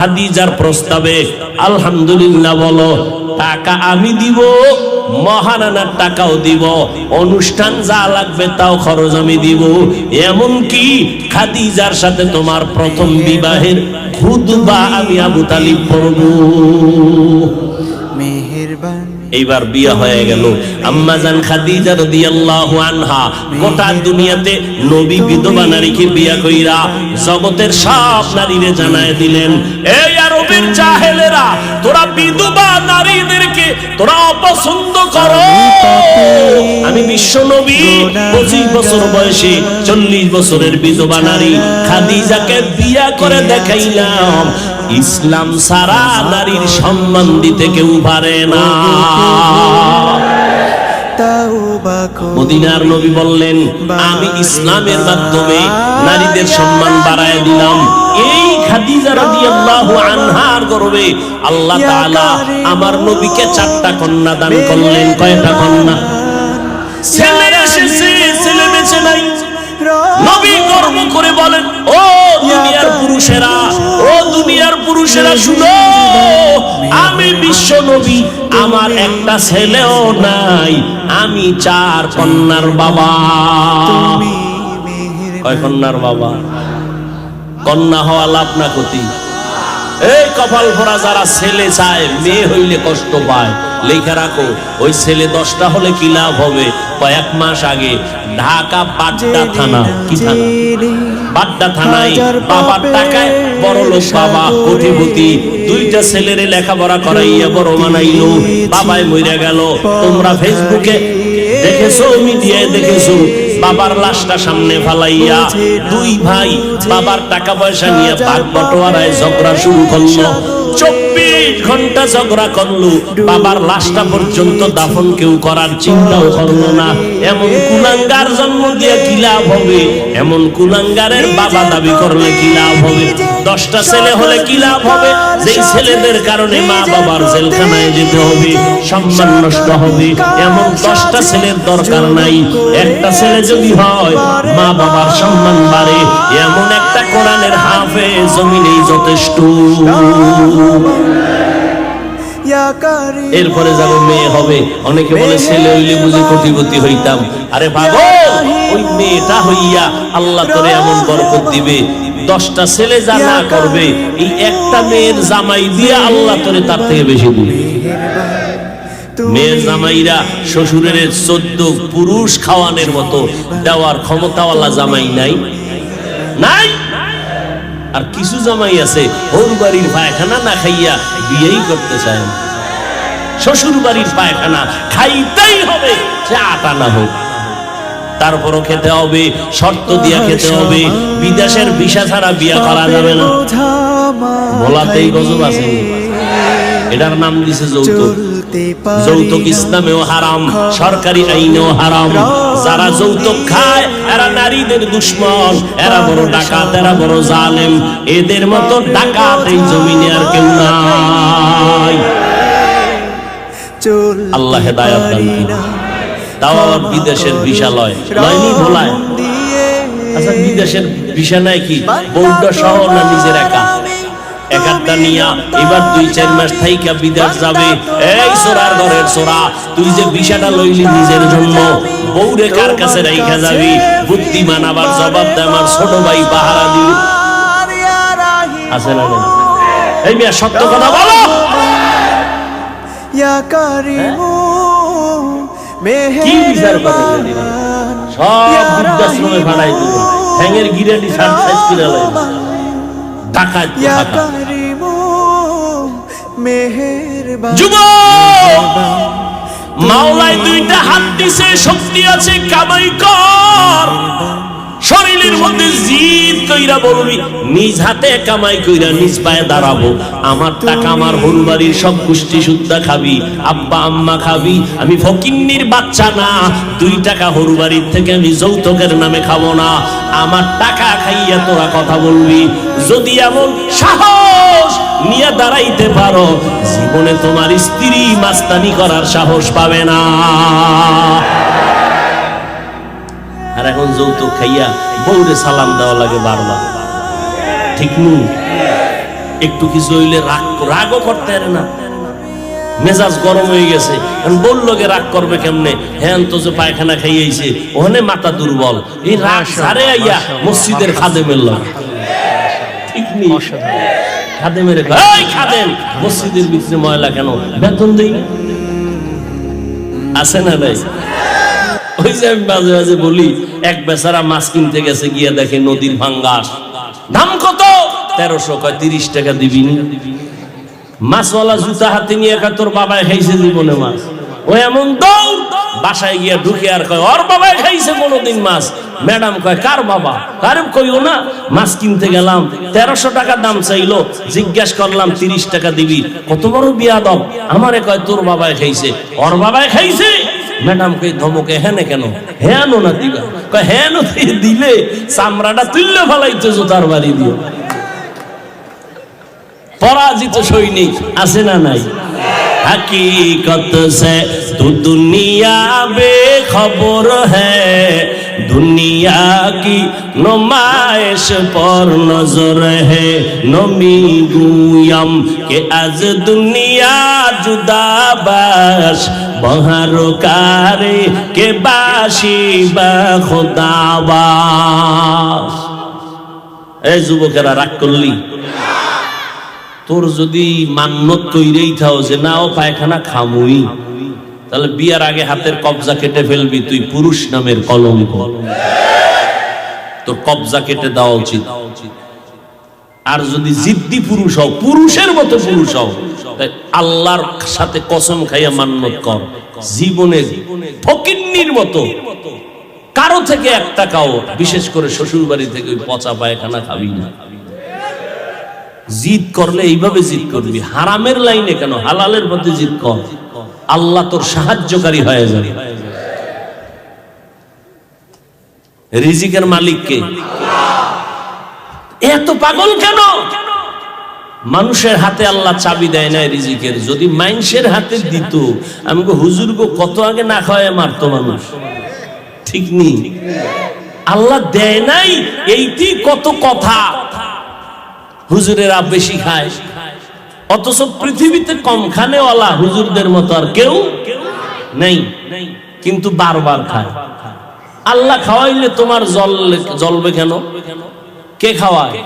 খাদিজার প্রস্তাবে আলহামদুলিল্লাহ বলো, টাকা আমি দিব, মহারানার টাকাও দিব, অনুষ্ঠান যা লাগবে তাও খরচ আমি দিব, এমনকি খাদিজার সাথে তোমার প্রথম বিবাহের খুতবা আমি আবু তালিব পড়ব। এইবার বিয়ে হয়ে গেল। আম্মাজান খাদিজা রাদিয়াল্লাহু আনহা গোটা দুনিয়াতে নবী বিধবা নারীকে বিয়ে কইরা জগতের সব নারীরে জানায় দিলেন, এই আরবের জাহেলেরা, তোরা বিধবা নারীদেরকে তোরা অপছন্দ করো, আমি বিশ্ব নবী 25 বছর বয়সে 40 বছরের বিধবা নারী খাদিজাকে বিয়ে করে দেখাইলাম, ইসলাম সারা নারীর সম্মান দিতে কেউ পারে না। মদিনার নবী বললেন, আমি ইসলামের মাধ্যমে নারীদের সম্মান বাড়ায় দিলাম। এই খাদিজা রাদিয়াল্লাহু আনহার গর্বে আল্লাহ তাআলা আমার নবীকে 4টা কন্যা দান করলেন। কয়টা কন্যা? ছেলে এসেছে, ছেলে বেঁচে নাই। নবী গর্ব করে বলেন, ও দুনিয়ার পুরুষেরা, ও দুনিয়ার পুরুষেরা শুনো, আমি বিশ্ব নবী, আমার একটা ছেলেও নাই, আমি 4 কন্যার বাবা। কয় কন্যার বাবা? কন্যা হওয়া লাভ না ক্ষতি? এই কপাল ভরা যারা ছেলে চায়, মেয়ে হইলে কষ্ট পায়, লেখা রাখো, ওই ছেলে 10টা হলে কি লাভ হবে? কয়েক মাস আগে ঢাকা বাড্ডা থানা, কি থানা? বাড্ডা থানায় বাবার টাকায় বড় লোক বাবা কোটিপতি 2টা ছেলেরে লেখাপড়া করাইয়া বড় বানাইলো, বাবাই মইরা গেল। তোমরা ফেসবুকে দেখেছো, মিডিয়ায় দেখেছো, বাবার লাশটা সামনে ফালাইয়া 2 ভাই বাবার টাকা পয়সা নিয়ে ভাগ বটোয়ারায় ঝগড়া শুরু করলো। 24 ঘন্টা ঝগড়া করলো, বাবার লাশটা পর্যন্ত দাফন কেউ করার চিন্তাও করলো না। এমন কুলাঙ্গার জন্ম দিয়ে কি লাভ হবে? এমন কুলাঙ্গারের বাবা দাবি করলে কি লাভ হবে? 10টা ছেলে হলে কি লাভ হবে? যেই ছেলেদের কারণে মা বাবার জেলখানায় যেতে হবে, সম্মান নষ্ট হবে, এমন 10টা ছেলের দরকার নাই। একটা ছেলে যদি হয়, মা বাবার সম্মান বাড়ে, এমন একটা কোরআনের হাফেজ জমিনেই যথেষ্ট। এরপরে যাবো মেয়ে হবে। অনেকে বলে ছেলে হইলে বুঝি কোটিপতি হইতাম। আরে বাবা, ওই মেয়েটা হইয়া আল্লাহ তোরে এমন বরকত দিবে, 10টা ছেলে যা না করবে, এই একটা মেয়ের জামাই দিয়ে আল্লাহ তোরে তার থেকে বেশি দিবে। মেয়ের জামাইরা শ্বশুরের 14 পুরুষ খাওয়ানোর মতো দেওয়ার ক্ষমতাওয়ালা জামাই নাই, নাই। আর কিছু জামাই আছে ওর বাড়ির পায়খানা না খাইয়া বিয়েই করতে চায় না। শ্বশুর বাড়ির পায়খানা খাইতেই হবে, সে 8 আনা হোক, তারপরও খেতে হবে, শর্ত দিয়া খেতে হবে। বিদেশের ভিসা ছাড়া বিয়ে করা যাবে না। বলাতেই গজব আছে, এটার নাম দিছে যৌতুক। যৌতুক ইসলামেও হারাম, সরকারি আইনেও হারাম। যারা যৌতুক খায় এরা নারীদের দুশ্মন, এরা বড় ডাকাত, এরা বড় জালেম। এদের মতো ডাকাত এই জমিনে আর কেউ নাই। আল্লাহ হেদায়েত দান করুন। তাও আবার বিদেশের ভিসা লয়, লয়নি ভোলায়। আচ্ছা, বিদেশের ভিসা নাই কি বউটা সহ না নিজের একা? একটা নিয়া এবার 2-4 মাস থাইকা বিদেশ যাবে। এই সোরার ঘরের সোরা, তুই যে ভিসাটা লইলি নিজের জন্য, বউরে কার কাছে রাইখা যাবি? বুদ্ধিমান আবার জবাব দেয়, আমার ছোট ভাই পাহারা দিল। আছে না? এই মিয়া সত্য কথা বলো। কি বিচার করেন? সব বৃদ্ধাশ্রমে ভাড়াই দিল, ঠ্যাঙের গিরাটি সাইজ করে লাইল। মাওলায় 2টা হাত দিছে, শক্তি আছে, কামাই কর। শরীরের মধ্যে জিদ কইরা বলবি, নিজ হাতে কামাই কইরা নিজ পায়ে দাঁড়াবো। আমার টাকা আমার হরু বাড়ির সব গোষ্ঠী সুদ্ধা খাবি, আব্বা আম্মা খাবি। আমি ফকিন্নির বাচ্চা না, 2 টাকা হরু বাড়ির থেকে আমি যৌতুকের নামে খাবো না। আমার টাকা খাইয়া তোরা কথা বলবি। যদি এমন সাহস নিয়ে দাঁড়াইতে পারো, জীবনে তোমার স্ত্রী মাস্তানি করার সাহস পাবে না। আর এখন যৌতুক খাইয়া বউরে সালাম দেওয়া লাগে বারবার, ঠিক নু? একটু কিছু হইলে রাগও করতে পারে না, মেজাজ গরম হয়ে গেছে। বললো গে রাগ করবে কেমনে, হ্যাঁ তো যে পায়খানা খাইয়েছে ওখানে মাথা দুর্বল, এই রাগ সারে আইয়া মসজিদের খাদেমের লোক ঠিক নেই, খাদেমের খাদেম মসজিদের ভিতরে ময়লা কেন, বেতন দেই আছে না নাই? ওই যে আমি মাঝে মাঝে বলি, এক বেচারা মাছ কিনতে গেছে, গিয়ে দেখে নদীর ভাঙ্গাস, দাম কত? 1300। কয় 30 টাকা দিবি নি? মাছওয়ালা জুতা হাতে নিয়ে কয় তোর বাবাই খাইছে জীবনে মাছ। ও এমন দৌড়, বাসায় গিয়া ঢুকে আর কয় ওর বাবাই খাইছে কোনোদিন মাছ। ম্যাডাম কয় কার বাবা? কারে কইও না, মাছ কিনতে গেলাম 1300 টাকা দাম চাইলো, জিজ্ঞাসা করলাম 30 টাকা দিবি। কত বড় বিয়াদব, আমারে কয় তোর বাবাই খাইছে, ওর বাবাই খাইছে। ম্যাডাম কই ধমকে হেনে কেন, হ্যাঁ না দিবা? কয় হ্যাঁ দিলে চামড়াটা তুললে ফেলাইতে জুতার বাড়ি দিয়ে। পরাজিত সৈনিক আছে না নাই? हकीकत से तू दुनिया बेखबर है, दुनिया की नुमाइश पर नजर है। नमी गुयम के आज दुनिया जुदा बाश, बहर कारे के बाशी बा खुदाबाश। ए যুবকেরা রাগ করলি, তোর যদি মান্যত কইরেই থাও যে না ও পায়খানা খামুই, তাহলে বিয়ার আগে হাতের কবজা কেটে ফেলবি, তুই পুরুষ নামের কলঙ্ক, তোর কবজা কেটে দেওয়া উচিত। আর যদি জিদ্দি পুরুষ হও, পুরুষের মতো পুরুষ হও, আল্লাহর সাথে কসম খাইয়া মান্যত কর, জীবনে ফকিন্নির মতো কারো থেকে 1 টাকাও, বিশেষ করে শ্বশুর বাড়ি থেকে ওই পচা পায়খানা খাবি না। জিদ করলে এইভাবে জিদ করবি, হারামের লাইনে কেন, হালালের পথে জিদ কর, আল্লাহ তোর সাহায্যকারী হয়ে যাবে। রিজিকের মালিক কে? এত পাগল কেন? মানুষের হাতে আল্লাহ চাবি দেয় না রিজিকের। যদি মানুষের হাতে দিত, আমি হুজুর গো কত আগে না খাওয়ায় মারতো মানুষ, ঠিক নেই? আল্লাহ দেয় নাই, এইটি কত কথা। হুজুরেরা বেশি খায়, অথচ পৃথিবীতে কম খানেওয়ালা হুজুরদের মতো আর কেউ নেই, কিন্তু বারবার খায়। আল্লাহ খাওয়াইলে তোমার জ্বলবে কেন? কে খাওয়ায়?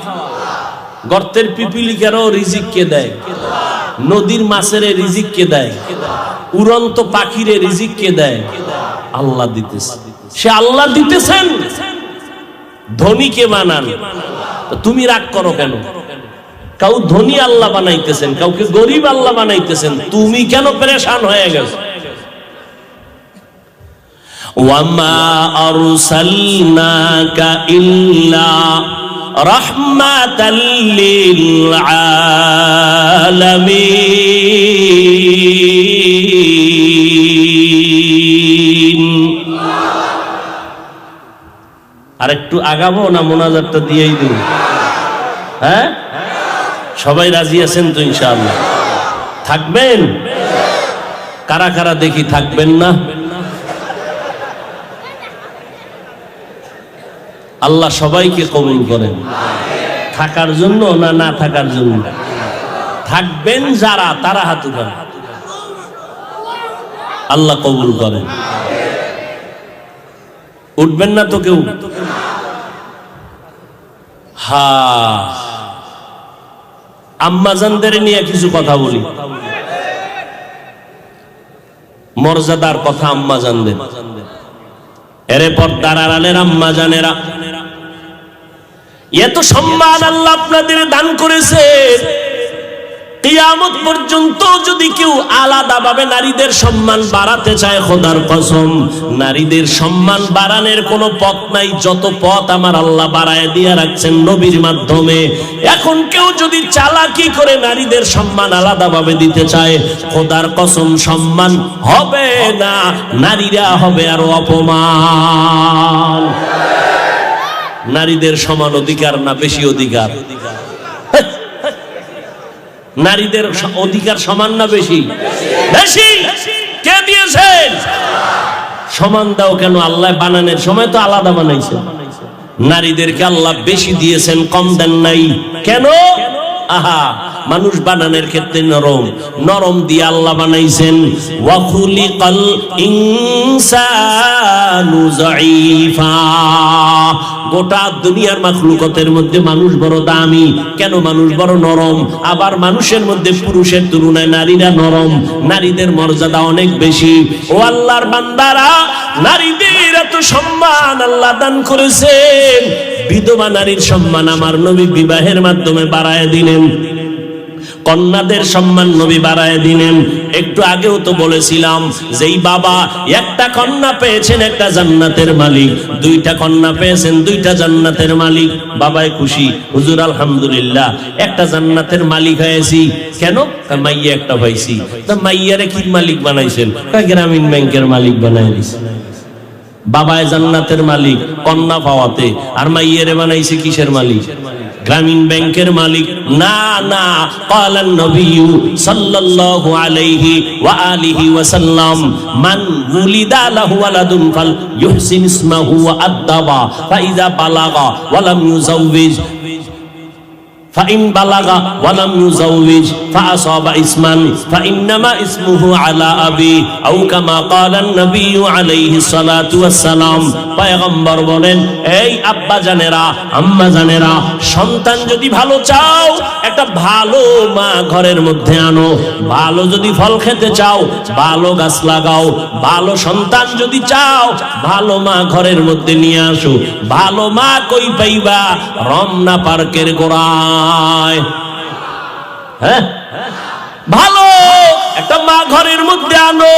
গর্তের পিপিলিকারও রিজিক কে দেয়? নদীর মাছের রিজিক কে দেয়? উড়ন্ত পাখিরে রিজিক কে দেয়? আল্লাহ দিতেছে। সে আল্লাহ দিতেছেন, ধনীকে বানান। তুমি রাগ করো কেন? কাউ ধনী আল্লাহ বানাইতেছেন, কাউকে গরিব আল্লাহ বানাইতেছেন, তুমি কেন পেরেশান হয়ে গেছো? ওয়ামা আরসালনাকা ইল্লা রাহমাতাল লিল আলামিন। আর একটু আগাবো না মোনাজাতটা দিয়েই দিন? হ্যাঁ, সবাই রাজি আছেন তো ইনশাআল্লাহ? থাকবেন? কারা কারা দেখি থাকবেন না? আল্লাহ সবাইকে কবুল করেন। থাকার জন্য না না থাকার জন্য? থাকবেন যারা, তারা হাত উঠান, আল্লাহ কবুল করেন। উঠবেন না তো কেউ? হা, আম্মাজানদের নিয়ে কিছু কথা বলি, মর্যাদার কথা আম্মাজানদের। এরে পর্দার আড়ালের আম্মাজানেরা, এত সম্মান আল্লাহ আপনাদের দান করেছে, কিয়ামত পর্যন্ত যদি কেউ আলাদাভাবে নারীদের সম্মান বাড়াতে চায়, খোদার কসম নারীদের সম্মান বাড়ানোর কোনো পথ নাই। যত পথ আমার আল্লাহ বাড়ায় দিয়ে রাখছেন নবীর মাধ্যমে। এখন কেউ যদি চালাকি করে নারীদের সম্মান আলাদাভাবে দিতে চায়, খোদার কসম সম্মান হবে না, নারীরা হবে আরো অপমান। নারীদের সমান অধিকার না বেশি অধিকার? নারীদের অধিকার সমান না বেশি? বেশি। কে দিয়েছেন? সমান দাও কেন? আল্লাহ বানানোর সময় তো আলাদা বানাইছে। নারীদেরকে আল্লাহ বেশি দিয়েছেন, কম দেন নাই। কেন? আহা, মানুষ বানানোর ক্ষেত্রে নরম, নরম দিয়ে আল্লাহ বানাইছেন। ওয়া খুলিকাল ইনসানু যায়ীফা। গোটা দুনিয়ার মাখলুকাতের মধ্যে মানুষ বড় দামি। কেন? মানুষ বড় নরম। আবার মানুষের মধ্যে পুরুষের তুলনায় নারীরা নরম, নারীদের মর্যাদা অনেক বেশি। ও আল্লাহর বান্দারা, নারীদের এত সম্মান আল্লাহ দান করেছেন। বিধবা নারীর সম্মান আমার নবী বিবাহের মাধ্যমে বাড়ায় দিলেন, কন্যাদের সম্মান নবী বাড়ায় দিলেন। একটু আগেও তো বলেছিলাম, যেই বাবা একটা কন্যা পেয়েছেন একটা জান্নাতের মালিক, দুইটা কন্যা পেয়েছেন দুইটা জান্নাতের মালিক। বাবাই খুশি, হুজুর আলহামদুলিল্লাহ একটা জান্নাতের মালিক হয়েছি। কেন? মাইয়া একটা পাইছি। তা মাইয়ারে কি মালিক বানাইছেন? গ্রামীণ ব্যাংকের মালিক বানাই দিয়েছে। বাবায় জান্নাতের মালিক কন্যা পাওয়াতে, আর মাইয়ারে বানাইছে কিসের মালিক? গ্রামীণ ব্যাংকের মালিক। না না, ক্বালান নবী সাল্লাল্লাহু আলাইহি ওয়া আলিহি ওয়া সাল্লাম, মান উলিদা লাহু ওয়ালাদুন ফাল ইউহসিন ইসমাহু ওয়া আদাবা ফাইযা বালাগা ওয়া লাম ইউজাওবিজ فإن بلغ ولم يزوج فأصاب اسما فإنما اسمه على أبيه أو كما قال النبي عليه الصلاة والسلام। পয়গম্বর বলেন, এই আব্বা জানেরা, আম্মা জানেরা, সন্তান যদি ভালো চাও একটা ভালো মা ঘরের মধ্যে আনো। ভালো যদি ফল খেতে চাও ভালো গাছ লাগাও। ভালো সন্তান যদি চাও ভালো মা ঘরের মধ্যে নিয়ে আসো। ভালো মা কই পাইবা? রমনা পার্কের গোড়ায়। হ্যাঁ, ভালো একটা মা ঘরের মধ্যে আনো।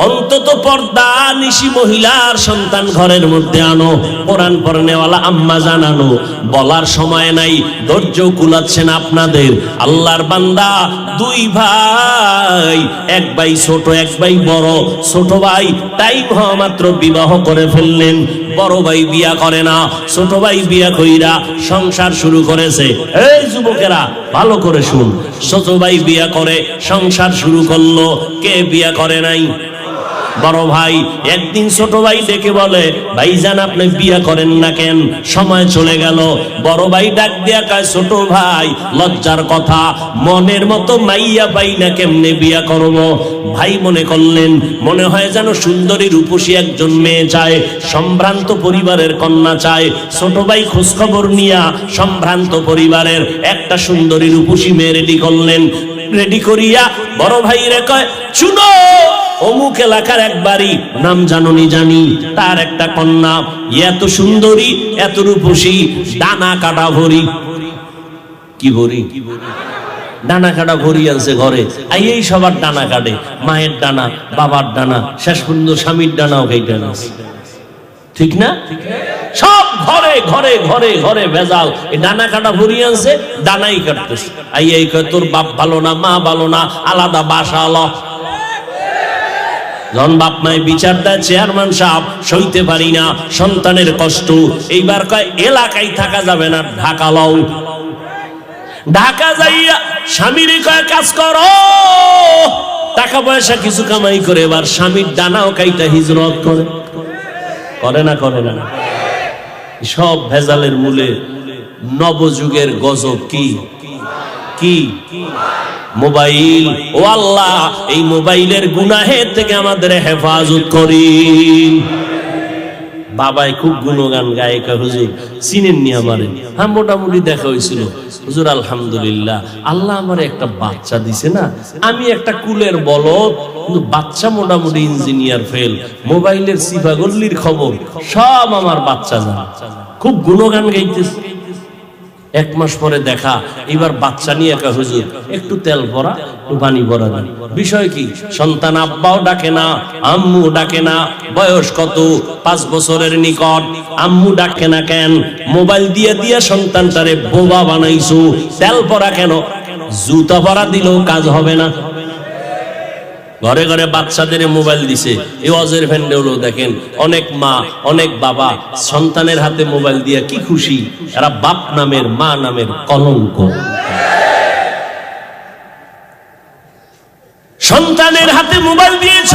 অন্তত পর্দা নিশি মহিলার সন্তান ঘরের মধ্যে আনো। কোরআন পড়নেওয়ালা আম্মা জানানো। বলার সময় নাই, ধৈর্য কুলাচ্ছেন আপনাদের। আল্লাহর বান্দা দুই ভাই, এক ভাই ছোট এক ভাই বড়। ছোট ভাই টাইম হওয়া মাত্র বিবাহ করে ফেললেন। বড় ভাই বিয়া করে না, ছোট ভাই বিয়া কইরা সংসার শুরু করেছে। এই যুবকেরা ভালো করে শুন, ছোট ভাই বিয়া করে সংসার শুরু করলো। কে বিয়া করে নাই? বড় ভাই। একদিন ছোট ভাই ডেকে বলে, ভাইজান আপনি বিয়া করেন না কেন? সময় চলে গেল। বড় ভাই ডাক দিয়া কয়, ছোট ভাই লজ্জার কথা, মনের মতো মাইয়া পাই না, কেমনে বিয়া করব? ভাই মনে করলেন, মনে হয় যেন সুন্দরী রূপসী একজন মেয়ে চায়, সম্ভ্রান্ত পরিবারের কন্যা চায়। ছোট ভাই খোঁজ খবর নিয়া সম্ভ্রান্ত পরিবারের একটা সুন্দরী রূপসী মেয়ে রেডি করলেন। রেডি করিয়া বড় ভাই রে কয়, শুনো, অমুক এলাকার এক বাড়ি, নাম জানি জানি, তার একটা কন্যা এত সুন্দরী এত রূপসী, ডানা কাটা ভরি। কি ভরি? ডানা কাটা ভরি আছে ঘরে। এই সবার ডানা কাটে, মায়ের ডানা, বাবার ডানা, শেষ পর্যন্ত স্বামীর ডানাও কেটে না। ঠিক না? সব ঘরে ঘরে ঘরে ঘরে ভেজাল। এই ডানা কাটা ভরি আছে, ডানাই কাটতেছে। এই কয়, তোর বাপ ভালো না, মা ভালো না, আলাদা বাসা আলো। যখন বাপ মায় বিচার দেয়, চেয়ারম্যান সাহেব সইতে পারি না সন্তানের কষ্ট। এইবার কয় এলাকায় থাকা যাবে না, ঢাকা লও। ঢাকা যাইয়া স্বামীরে কয়, কাজ করো, টাকা পয়সা কিছু কামাই করে। এবার স্বামীর ডানাও কাইটা হিজরত করে। করে না? করে না? সব ভেজালের মূলে নবযুগের গজব কি? কি? মোবাইল। ও আল্লাহ, এই মোবাইলের গুনাহের থেকে আমাদের হেফাজত করিন। বাবাই খুব গুণগান গায়, হুজুর চিনেননি আমারে? হ্যাঁ, মোটামুটি দেখা হয়েছিল। হুজুর আলহামদুলিল্লাহ, আল্লাহ আমার একটা বাচ্চা দিছে না, আমি একটা কুলের বলদ, কিন্তু বাচ্চা মোটামুটি ইঞ্জিনিয়ার ফেল। মোবাইলের সিফাগল্লির খবর সব আমার বাচ্চা জানে। খুব গুণগান গাইতেছে। এক মাস পরে দেখা, এবার বাচ্চা নিয়ে একা, হুজুর একটু তেল ভরা, একটু পানি ভরা দেন। বিষয় কি? সন্তান আব্বাও ডাকে না, আম্মু ডাকে না। বয়স কত? 5 বছরের নিকট। আম্মু ডাকে না কেন? মোবাইল দিয়ে দিয়ে সন্তানটারে বোবা বানাইছো। তেল ভরা কেন? জুতা ভরা দিলেও কাজ হবে না। ঘরে ঘরে বাচ্চাদের মোবাইল দিছে। এই ওয়াজের ভ্যান্ডেও দেখেন অনেক মা অনেক বাবা সন্তানের হাতে মোবাইল দিয়ে কি খুশি। এরা বাপ নামের মা নামের কলঙ্ক। সন্তানের হাতে মোবাইল দিয়েছ,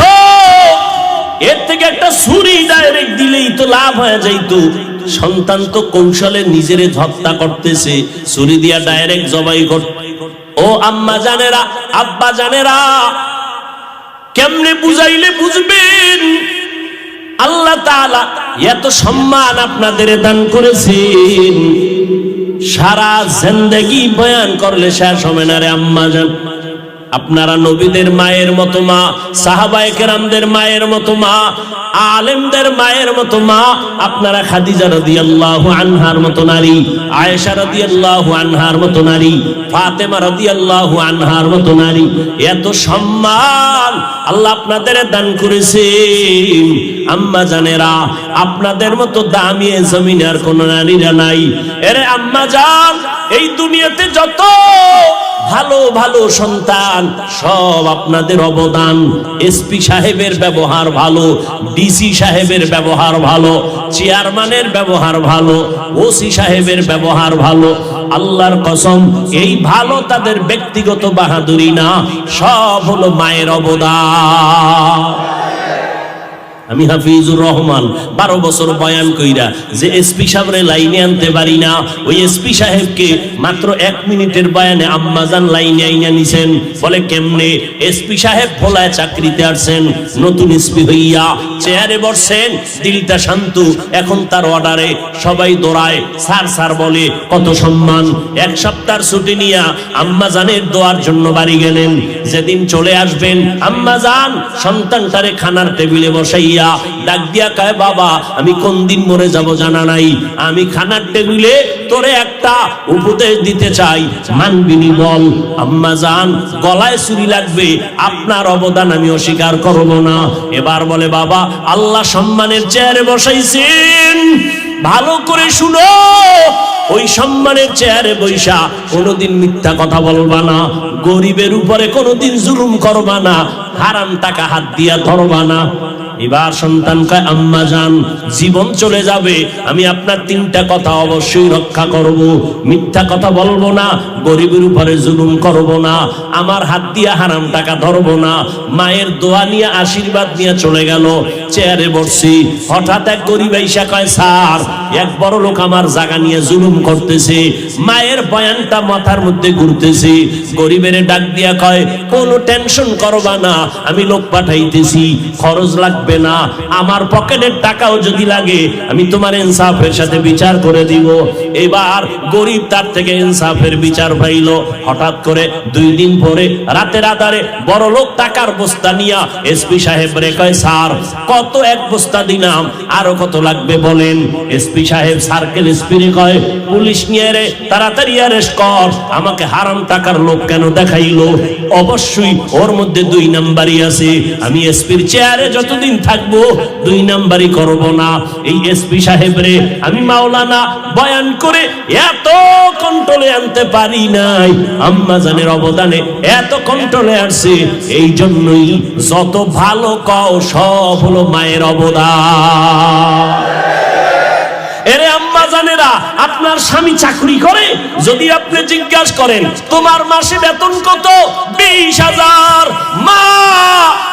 এর থেকে একটা ছুরি ডাইরেক্ট দিলেই তো লাভ হয়ে যাইতো। সন্তান তো কৌশলে নিজেরে হত্যা করতেছে, ছুরি দিয়া ডাইরেক্ট জবাই কর। ও আম্মা জানেরা, আব্বা জানেরা, কেমনে বুঝাইলে বুঝবেন? আল্লাহ তাআলা এত সম্মান আপনাদের দান করেছেন, সারা জিন্দেগি বয়ান করলে শেষ হবে না রে আম্মা জান। আপনারা নবীদের মায়ের মতো মা, সাহাবায়ে কেরামদের মায়ের মতো মা, আলেমদের মায়ের মতো মা। আপনারা খাদিজা রাদিয়াল্লাহু আনহার মতো নারী, আয়েশা রাদিয়াল্লাহু আনহার মতো নারী, ফাতেমা রাদিয়াল্লাহু আনহার মতো নারী। এত সম্মান আল্লাহ আপনাদের দান করেছেন। আম্মা জানেরা, আপনাদের মতো দামি জমিনে আর কোন নারীরা নাই। এরে আম্মা জান, এই দুনিয়াতে যত ভালো ভালো সন্তান, সব আপনাদের অবদান। এসপি সাহেবের ব্যবহার ভালো, ডিসি সাহেবের ব্যবহার ভালো, চেয়ারম্যানের ব্যবহার ভালো, ওসি সাহেবের ব্যবহার ভালো। আল্লাহর কসম, এই ভালো তাদের ব্যক্তিগত বাহাদুরি না, সব হলো মায়ের অবদান। আমি হাফিজুর রহমান 12 বছর বয়ান কইরা যে এসপি সাহেবরে লাইনে আনতে পারি না, ওই এসপি সাহেবকে মাত্র 1 মিনিটের বয়ানে আম্মাজান লাইনে আইনা নিছেন। বলে কেমনে? এসপি সাহেব ভোলায় চাকরিতে আসছেন, নতুন এসপি হইয়া চেয়ারে বসছেন, দিলটা শান্ত। এখন তার অর্ডারে সবাই দৌড়ায়, স্যার স্যার বলে, কত সম্মান। 1 সপ্তাহ ছুটি নিয়া আম্মাজানের দোয়ার জন্য বাড়ি গেলেন। যেদিন চলে আসবেন, আম্মাজান সন্তানটারে খানার টেবিলে বসাইয়া ডাক দিয়া কয়, বাবা আমি কোন দিন মরে যাব জানা নাই, আমি খানার টেবিলে তোরে একটা উপদেশ দিতে চাই, মানবিনি বল। আম্মা জান, গলায় ছুরি লাগবে, আপনার অবদান আমি অস্বীকার করব না। এবার বলে, বাবা আল্লাহ সম্মানের চেয়ারে বসাইছেন, ভালো করে শুনো, ওই সম্মানের চেয়ারে বৈশা কোনোদিন মিথ্যা কথা বলবা না, গরিবের উপরে কোনোদিন জুলুম করবা না, হারাম টাকা হাত দিয়া ধরবা না। এবার সন্তান কয়, আম্মা জান জীবন চলে যাবে, আমি আপনার 3টা কথা অবশ্যই রক্ষা করব। মিথ্যা কথা বলবো না, গরিবের উপরে জুলুম করব না, আমার হাত দিয়া হারাম টাকা ধরবো না। মায়ের দোয়া নিয়ে আশীর্বাদ নিয়ে চলে গেল। চেয়ারে বসছি, হঠাৎ এক গরিব আইসা কয়, স্যার এক বড় লোক আমার জায়গা নিয়ে জুলুম করতেছে। মায়ের বয়ানটা মাথার মধ্যে ঘুরতেছে। গরিবের ডাক দিয়া কয়, কোনো টেনশন করবা না, আমি লোক পাঠাইতেছি, খরচ লাগবে না, আমার পকেটের টাকাও যদি লাগে আমি তোমার ইনসাফের সাথে বিচার করে দিব। এবার গরিব তার থেকে ইনসাফের বিচার পাইল। হঠাৎ করে 2 দিন পরে রাতের আধারে বড় লোক টাকার বস্তা নিয়া এসপি সাহেব রে কয়, স্যার কত 1 বস্তা দিলাম, আরো কত লাগবে বলেন। এসপি সাহেব সার্কেল এসপি রে কয়, পুলিশ নিয়ে রে তাড়াতাড়ি অ্যারেস্ট কর, আমাকে হারাম টাকার লোক কেন দেখাইলো? অবশ্যই ওর মধ্যে 2 নাম্বারই আছে, আমি এসপির চেয়ারে যতদিন থাকবো 2 নাম্বারই করব না। এই এসপি সাহেব রে আমি মাওলানা বয়ান করে এত কন্ট্রোলে আনতে পারি নাই, আম্মা জানের অবদানে এত কন্ট্রোলে আসছে। এই জন্যই যত ভালো কও সব হলো মায়ের অবদান। এরে আম্মা জানেরা, আপনার স্বামী চাকরি করে, যদি আপনি জিজ্ঞাসা করেন তোমার মাসে বেতন কত, 20,000, মা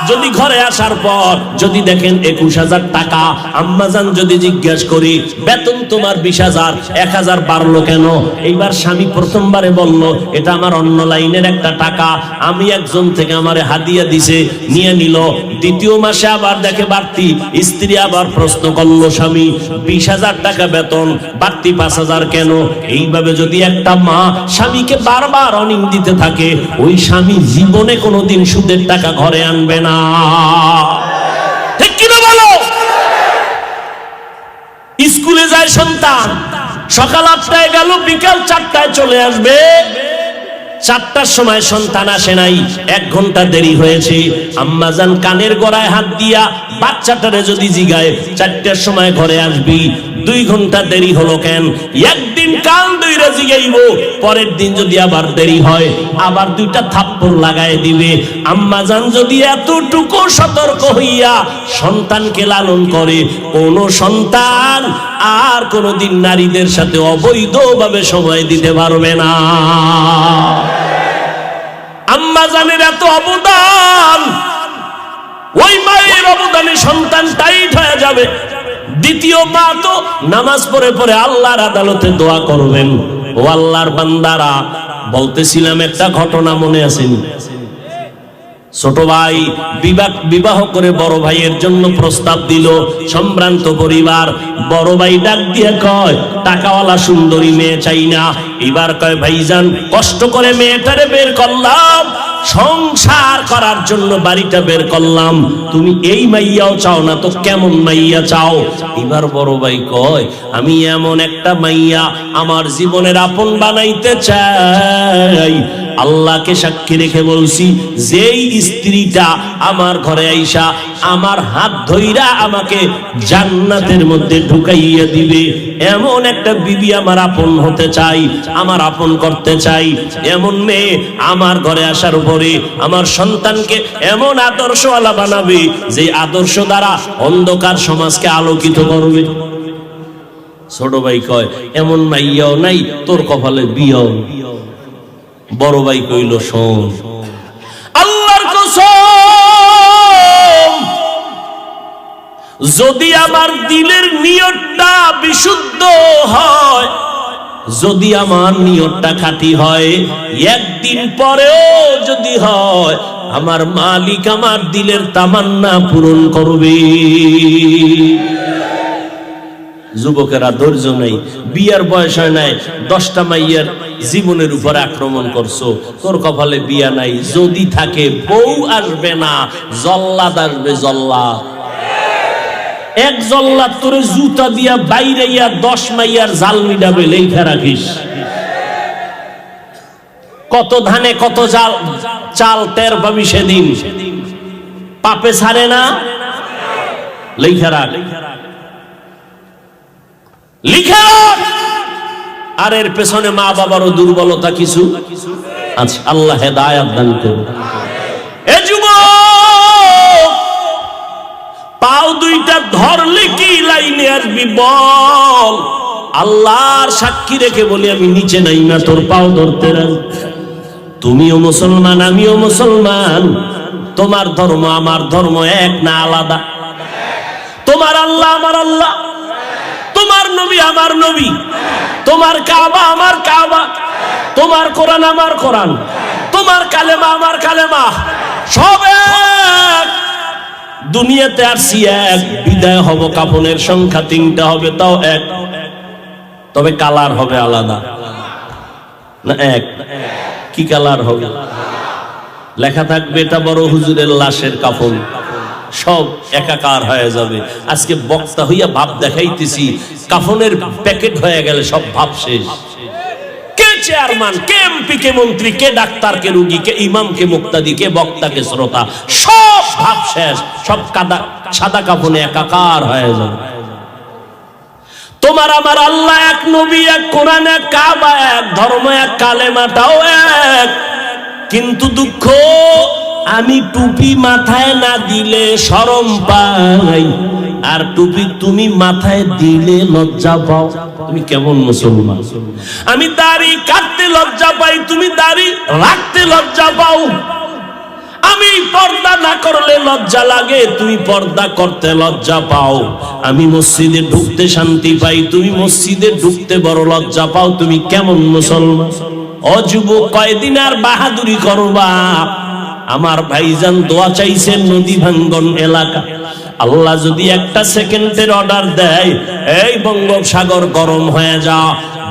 যদি ঘরে আসার পর যদি দেখেন 21,000 টাকা, আম্মাজান যদি জিজ্ঞাসা করি বেতন তোমার 20,000, 1,000 বাড়লো কেন? এইবার স্বামী প্রথমবারে বলল, এটা আমার অন্য লাইনের একটা টাকা, আমি একজন থেকে আমারে হাদিয়া দিছে, নিয়ে নিল। দ্বিতীয় মাসে আবার দেখে বাড়তি, স্ত্রী আবার প্রশ্ন করলো, স্বামী 20,000 টাকা বেতন, বাড়তি 5,000 কেন? এইভাবে যদি একটা মা স্বামীকে বারবার অনিং দিতে থাকে, ওই স্বামী জীবনে কোনোদিন সুদের টাকা ঘরে আনবে না। ঠিক কিনা বলো? স্কুলে যায় সন্তান, সকাল 8টায় গেল, বিকাল 4টায় চলে আসবে। 4টার সময় সন্তান আসে নাই, 1 ঘন্টা দেরি হয়েছে। আম্মাজান কানের গড়ায় হাত দিয়া বাচ্চাটারে যদি জিগায় 4টার সময় ঘরে আসবি, 2 ঘন্টা দেরি হলো কেন? একদিন কাল দইরা জিগাইব, পরের দিন যদি আবার দেরি হয় আবার 2টা থাপ্পড় লাগায় দিবে। আম্মাজান যদি এতটুকু সতর্ক হইয়া সন্তানকে লালন করে, কোন সন্তান আর কোনদিন নারীদের সাথে অবৈধভাবে সময় দিতে পারবে না। আম্মাজানের এত অবদান, ওই মায়ের অবদানে সন্তান টাইট হয়ে যাবে। দ্বিতীয় মা তো নামাজ পড়ে পড়ে আল্লাহর আদালতে দোয়া করবেন। ও আল্লাহর বান্দারা, বলতেছিলাম একটা ঘটনা মনে আসেনি? ছোট ভাই বিবাহ করে বড় ভাইয়ের জন্য প্রস্তাব দিল। সম্ভ্রান্ত পরিবার, বড় ভাই ডাক দিয়ে কয়, টাকাওয়ালা সুন্দরী মেয়ে চাই না। এবার কয়, ভাইজান কষ্ট করে মেয়েটারে বের করলাম, সংসার করার জন্য বাড়িটা বের করলাম, তুমি এই মাইয়াও চাও না তো কেমন মাইয়া চাও? এবার বড় ভাই কয়, আমি এমন একটা মাইয়া আমার জীবনের আপন বানাইতে চাই। আল্লাহকে সাক্ষী রেখে বলছি, যেই স্ত্রীটা আমার ঘরে আইসা আমার হাত ধইরা আমাকে জান্নাতের মধ্যে ঢুকাইয়া দিবে, এমন একটা বিবি আমার আপন হতে চাই, আমার আপন করতে চাই। এমন মেয়ে আমার ঘরে আসার পরে আমার সন্তানকে এমন আদর্শওয়ালা বানাবে, যে আদর্শ দ্বারা অন্ধকার সমাজকে আলোকিত করবে। ছোট ভাই কয়, এমন মাইয়াও নাই, তোর কপালে বিয়াও। বড় ভাই কইল, শোন, আল্লাহর কসম, যদি আমার দিলের নিয়তটা বিশুদ্ধ হয়, যদি আমার নিয়তটা খাঁটি হয়, একদিন পরেও যদি হয়, আমার মালিক আমার দিলের তামান্না পূরণ করবে। যুবকেরা ধৈর্য নেই, বিয়ার বয়স হয় নাই, 10টা মাইয়ার জীবনের উপর আক্রমণ করছো, তোর কপালে বিয়া নাই। যদি থাকে, বউ আসবে না, জল্লাদ আসবে। জল্লাদ, এক জল্লাদ তোরে জুতা দিয়া বাইরে 10 মাইয়ার জাল মিটাবে, লেখা রাখিস। কত ধানে কত চাল টের পাবি সেদিন, পাপে ছাড়ে না, লেখা রাখ, লিখে রাখ। আর এর পেছনে মা বাবারও দুর্বলতা কিছু আছে, আল্লাহ হেদায়েত দান করুন। এ যুবক, পাও দুইটা ধরলে কি লাইনে আসবি বল? আল্লাহর সাক্ষী রেখে বলি, আমি নিচে নাই না, তোর পাও ধরতে রাজি। তুমিও মুসলমান, আমিও মুসলমান, তোমার ধর্ম আমার ধর্ম এক না আলাদা? তোমার আল্লাহ আমার আল্লাহ, তোমার নবী আমার নবী, তোমার কাবা আমার কাবা, তোমার কোরআন আমার কোরআন, তোমার কালেমা আমার কালেমা, সব এক। দুনিয়াতে আসছি এক, বিদায় হব, কাফনের সংখ্যা 3টা হবে, তাও এক, তবে কালার হবে আলাদা না এক? কি কালার হবে? লেখা থাকবে, এটা বড় হুজুরের লাশের কাফন, সব একাকার হয়ে যাবে। আজকে বক্তা হইয়া ভাব দেখাইতেছি, কাফনের প্যাকেট হয়ে গেলে সব ভাব শেষ। কে চেয়ারম্যান, কে এমপি, কে মন্ত্রী, কে ডাক্তার, কে রোগী, কে ইমাম, কে মুক্তাদি, কে বক্তা, কে শ্রোতা, সব ভাব শেষ, সব সাদা কাফনে একাকার হয়ে যাবে। তোমার আমার আল্লাহ এক, নবী এক, কোরআন এক, কাবা এক, ধর্ম এক, কালেমাটাও এক। কিন্তু দুঃখ, আমি টুপি মাথায় না দিলে শরম পাই, আর টুপি তুমি মাথায় দিলে লজ্জা পাও। তুমি কেমন মুসলমান? আমি দাড়ি কাটতে লজ্জা পাই, তুমি দাড়ি রাখতে লজ্জা পাও। আমি পর্দা না করলে লজ্জা লাগে, তুমি পর্দা করতে লজ্জা পাও। আমি মসজিদে ঢুকতে শান্তি পাই, তুমি মসজিদে ঢুকতে বড় লজ্জা পাও। তুমি কেমন মুসলমান? ও যুবক, কয়দিন আর বাহাদুরি করবা? আমার ভাইজান দোয়া চাইছেন নদী ভাঙ্গন এলাকা, আল্লাহ যদি একটা সেকেন্ডের অর্ডার দেয়, এই বঙ্গোপসাগর গরম হয়ে যা,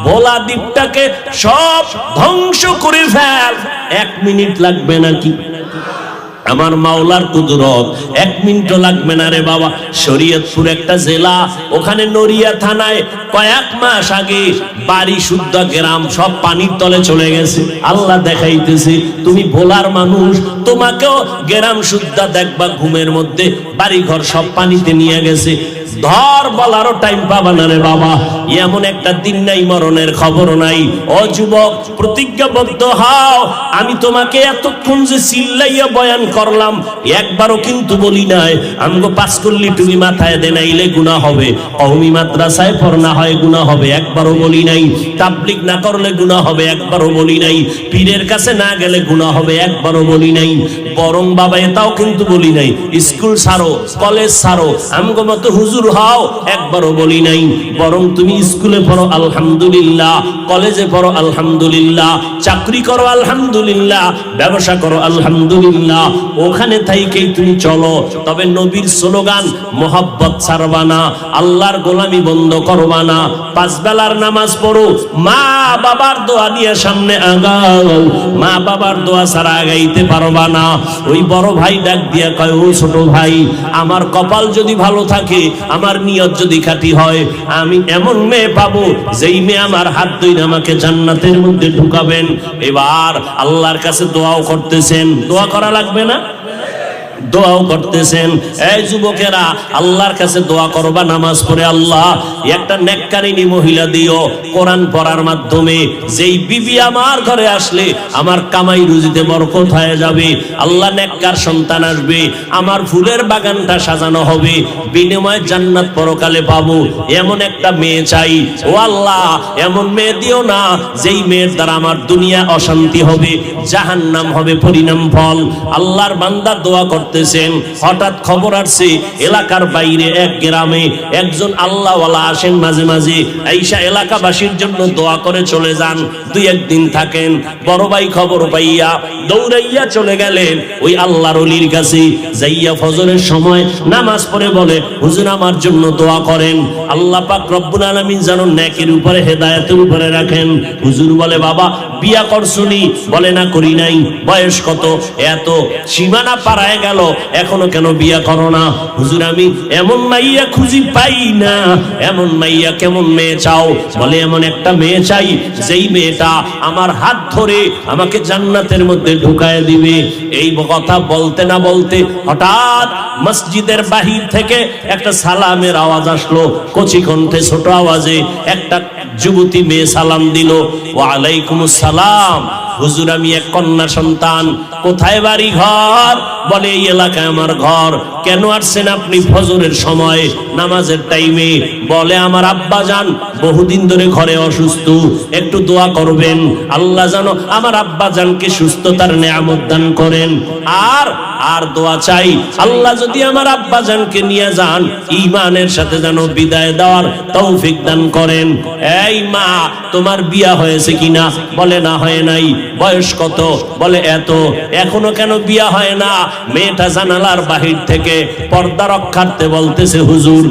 ভোলা দ্বীপটাকে সব ধ্বংস করে ফেল, 1 মিনিট লাগবে নাকি? আমার মাওলার কুদরত, 1 মিনিটও লাগবে না রে বাবা। শরীয়তপুর একটা জেলা, ওখানে নড়িয়া থানায় কয়েক মাস আগে বাড়ি শুদ্ধ গ্রাম সব পানির তলে চলে গেছে। আল্লাহ দেখাইতেছে, তুমি ভোলার মানুষ, তোমাকেও গ্রাম শুদ্ধ দেখবা, ঘুমের মধ্যে বাড়ি ঘর সব পানিতে নিয়ে গেছে। ধর বলারও টাইম পাবা না রে বাবা। এমন একটা দিন নাই, মরণের খবর নাই। ও যুবক, প্রতিজ্ঞাবদ্ধ হও। আমি তোমাকে এতক্ষণ যে চিল্লাইয়া বয়ান করলাম, একবারও কিন্তু বলি নাই আমগো পাস করলি তুমি মাথায় দে নাইলে গুনাহ হবে, কওমি মাদ্রাসায় পড়না হয় গুনাহ হবে, একবারও বলি নাই। তাবলীগ না করলে গুনাহ হবে, একবারও বলি নাই। পীরের কাছে না গেলে গুনাহ হবে, একবারও বলি নাই। বরং বাবা এটাও কিন্তু বলি নাই স্কুল ছাড়ো, কলেজ ছাড়ো, আমগো মতো হুজুর হও, একবারও বলি নাই। বরং তুমি স্কুলে পড়ো আলহামদুলিল্লাহ, কলেজে পড়ো আলহামদুলিল্লাহ, চাকরি করো আলহামদুলিল্লাহ, ব্যবসা করো আলহামদুলিল্লাহ, ওখানে থাইকেই তুমি চলো। তবে নবীর স্লোগান মোহাব্বত ছাড়বা না, আল্লাহর গোলামি বন্ধ করবা না, পাঁচ বেলার নামাজ পড়ো, মা বাবার দোয়া নিয়ে সামনে আগাও, মা বাবার দোয়া ছাড়া আগাইতে পারবা না। ওই বড় ভাই ডাক দিয়া কয়, ও ছোট ভাই, আমার কপাল যদি ভালো থাকে, আমার নিয়ত যদি খাঁটি হয়, আমি এমন মেয়ে পাবো যেই মেয়ে আমার হাত ধরে আমাকে জান্নাতের মধ্যে ঢুকাবেন। এবার আল্লাহর কাছে দোয়াও করতেছেন, দোয়া করা লাগবে না? দোয়াও করতেছেন। এই যুবকেরা আল্লাহর কাছে দোয়া করবা নামাজ পড়ে, আল্লাহ একটা নেককারিনী মহিলা দিও কোরআন পড়ার মাধ্যমে, যেই বিবি আমার ঘরে আসলে আমার কামাই রুজিতে বরকত হয়ে যাবে, আল্লাহ নেককার সন্তান আসবে, আমার ফুলের বাগানটা সাজানো হবে, বিনিময়ে জান্নাত পরকালে পাবো, এমন একটা মেয়ে চাই। ও আল্লাহ এমন মেয়ে দিও না যেই মেয়ের দ্বারা আমার দুনিয়া অশান্তি হবে, জাহান্নাম হবে পরিণাম ফল। আল্লাহর বান্দা দোয়া করতেছেন, হঠাৎ খবর আসছে এলাকার বাইরে এক গ্রামে একজন আল্লাহওয়ালা আসেন মাঝে মাঝে, আইসা এলাকাবাসীর জন্য দোয়া করে চলে যান, দুই একদিন থাকেন। বড় ভাই খবর পাইয়া দৌড়াইয়া চলে গেলেন ওই আল্লাহর ওলির কাছে, যাইয়া ফজরের সময় নামাজ পড়ে বলে, হুজুর আমার জন্য দোয়া করেন, আল্লাহ পাক রব্বুল আলামিন যেন নেকের উপরে হেদায়েতের উপরে রাখেন। হুজুর বলে, বাবা বিয়া করছুনি? বলে, না করি নাই। বয়স কত? এত। সীমানা পারায় গেল, এখনো কেন বিয়া করো না? হুজুর আমি এমন মাইয়া খুঁজি পাই না। এমন মাইয়া কেমন মেয়ে চাও? বলে, এমন একটা মেয়ে চাই যেই মেয়েটা আমার হাত ধরে আমাকে জান্নাতের মধ্যে ঢুকায় দিবে। এই কথা বলতে না বলতে হঠাৎ মসজিদের বাহির থেকে একটা সালামের আওয়াজ আসলো, কচি কণ্ঠে ছোট আওয়াজে একটা যুবতী মেয়ে সালাম দিল, ওয়া আলাইকুমুস সালাম। হুজুর আমি এক কন্যা সন্তান, কোথায় বাড়ি ঘর? বলে, এই এলাকায় আমার ঘর। কেন আসছেন আপনি ফজরের সময় নামাজের টাইমে? বলে, আমার আব্বা জান বহুদিন ধরে ঘরে অসুস্থ, একটু দোয়া করবেন, আল্লাহ যেন আমার আব্বা জানকে সুস্থতার নেয়ামত দান করেন। আর দোয়া চাই, আল্লাহ যদি আমার আব্বা জানকে নিয়ে যান ঈমানের সাথে যেন বিদায় দেওয়ার তৌফিক দান করেন। এই মা তোমার বিয়া হয়েছে কিনা? বলে, না হয় নাই। বয়স কত? বলে, এত। এখনো কেন বিয়া হয় না? মেয়েটা জানালার বাহির থেকে পর্দা রক্ষার্থে বলতেছে, হুজুর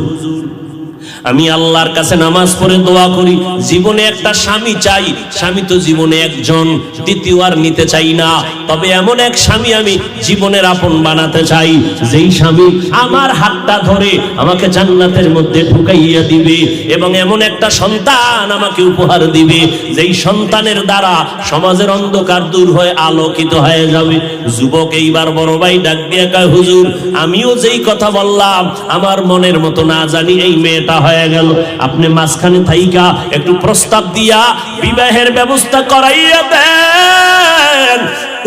আমি আল্লাহর কাছে নামাজ পড়ে দোয়া করি, জীবনে একটা স্বামী চাই। স্বামী তো জীবনে একজন, দ্বিতীয় আর নিতে চাই না। তবে এমন এক স্বামী আমি জীবনের আপন বানাতে চাই, যেই স্বামী আমার হাতটা ধরে আমাকে জান্নাতের মধ্যে ঢুকাইয়া দিবে, এবং এমন একটা সন্তান আমাকে উপহার দিবে, যেই সন্তানের দ্বারা সমাজের অন্ধকার দূর হয়ে আলোকিত হয়ে যাবে। যুবক এইবার বড় ভাই ডাক দিয়ে কয়, হুজুর আমিও যেই কথা বললাম আমার মনের মতো না জানি এই মেয়েটা হয়ে গেল, আপনি মাঝখানে থাইকা একটু প্রস্তাব দিয়া বিবাহের ব্যবস্থা করাইয়া দেন।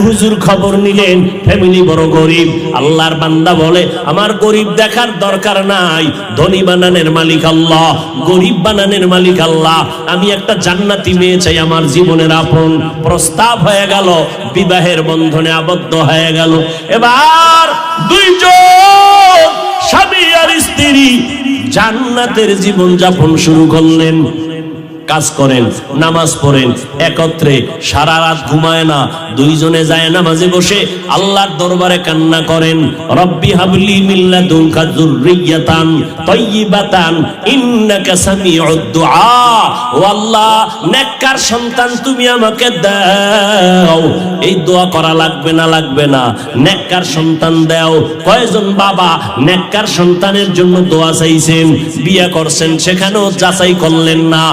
হুজুর খবর নিলেন, ফ্যামিলি বড় গরিব। আল্লাহর বান্দা বলে, আমার গরিব দেখার দরকার নাই, ধনী বানানের মালিক আল্লাহ, গরিব বানানের মালিক আল্লাহ। আমি একটা জান্নাতি মেয়ে চাই, আমার জীবনের আপন। প্রস্তাব হয়ে গেল, বিবাহের বন্ধনে আবদ্ধ হয়ে গেল। এবার দুইজন স্বামী আর স্ত্রী জান্নাতের জীবন যাপন শুরু করলেন। কাজ করেন, নামাজ পড়েন একত্রে, সারা রাত ঘুমায় না, দুইজনে যায় নামাজে বসে আল্লাহর দরবারে কান্না করেন, রব্বি হাবলি মিন লাদুনকা যুররিয়াতান তাইয়্যিবাতান ইন্নাকা সামিউদ দুআ। ও আল্লাহ নেককার সন্তান তুমি আমাকে দাও। এই দোয়া করা লাগবে না? লাগবে না। নেককার সন্তান দাও। কয়জন বাবা নেককার সন্তানের জন্য দোয়া চাইছেন, বিয়ে করছেন, সেখানেও যাচাই করলেন না,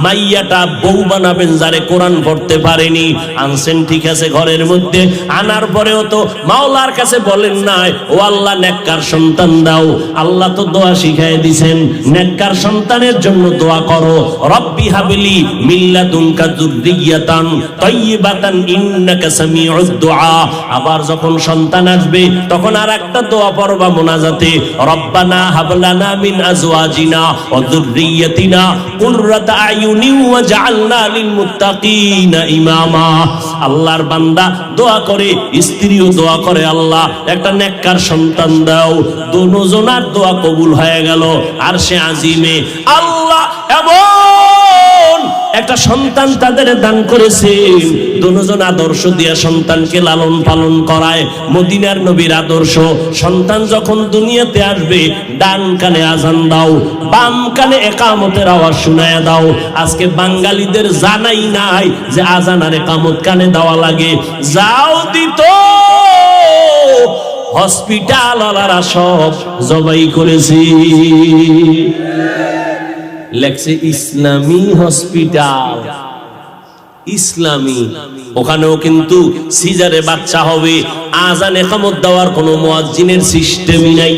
মাইয়াটা বউ বানাবেন যারে কোরআন পড়তে পারেনি। আনছেন ঠিক আছে ঘরের মধ্যে, আনার পরেও তো মাওলার কাছে বলেন নাই ও আল্লাহ নেককার সন্তান দাও। আল্লাহ তো দোয়া শিখাই দিয়েছেন, নেককার সন্তানের জন্য দোয়া করো, রব্বি হাবলি মিন লাদুনকা যুররিয়াতান তাইয়্যিবাতান ইন্নাকা সামিউদ দুআ। আবার যখন সন্তান আসবে তখন আর একটা দোয়া পড়বা মোনাজাতে, রব্বানা হাবলানা মিন আজওয়াজিনা ওয়া যুররিয়াতিনা কুররাতা আয়ুনিন ওয়াজআলনা লিল মুত্তাকিনা ইমামা। আল্লাহর বান্দা দোয়া করে, স্ত্রীও দোয়া করে, আল্লাহ একটা নেককার সন্তান দাও। দুজনার দোয়া কবুল হয়ে গেল। আর সে আজিমে আল্লাহ এমন একটা সন্তান তাদের দান করেছেন, দুজন আদর্শ দিয়া সন্তানকে লালন পালন করায়। মদিনার নবীর আদর্শ, সন্তান যখন দুনিয়াতে আসবে ডান কানে আজান দাও, বাম কানে একামতের আওয়াজ শুনায়া দাও। আজকে বাঙালিদের জানাই নাই যে আজান আর একামত কানে দেওয়া লাগে। যাও দিত হসপিটাল ওয়ালারা সব জবাই করেছি, লেখছে ইসলামী হসপিটাল, ইসলামী। ওখানেও কিন্তু সিজারে বাচ্চা হবে, আজান একামত দেওয়ার কোনো মুয়াজ্জিনের সিস্টেমই নাই।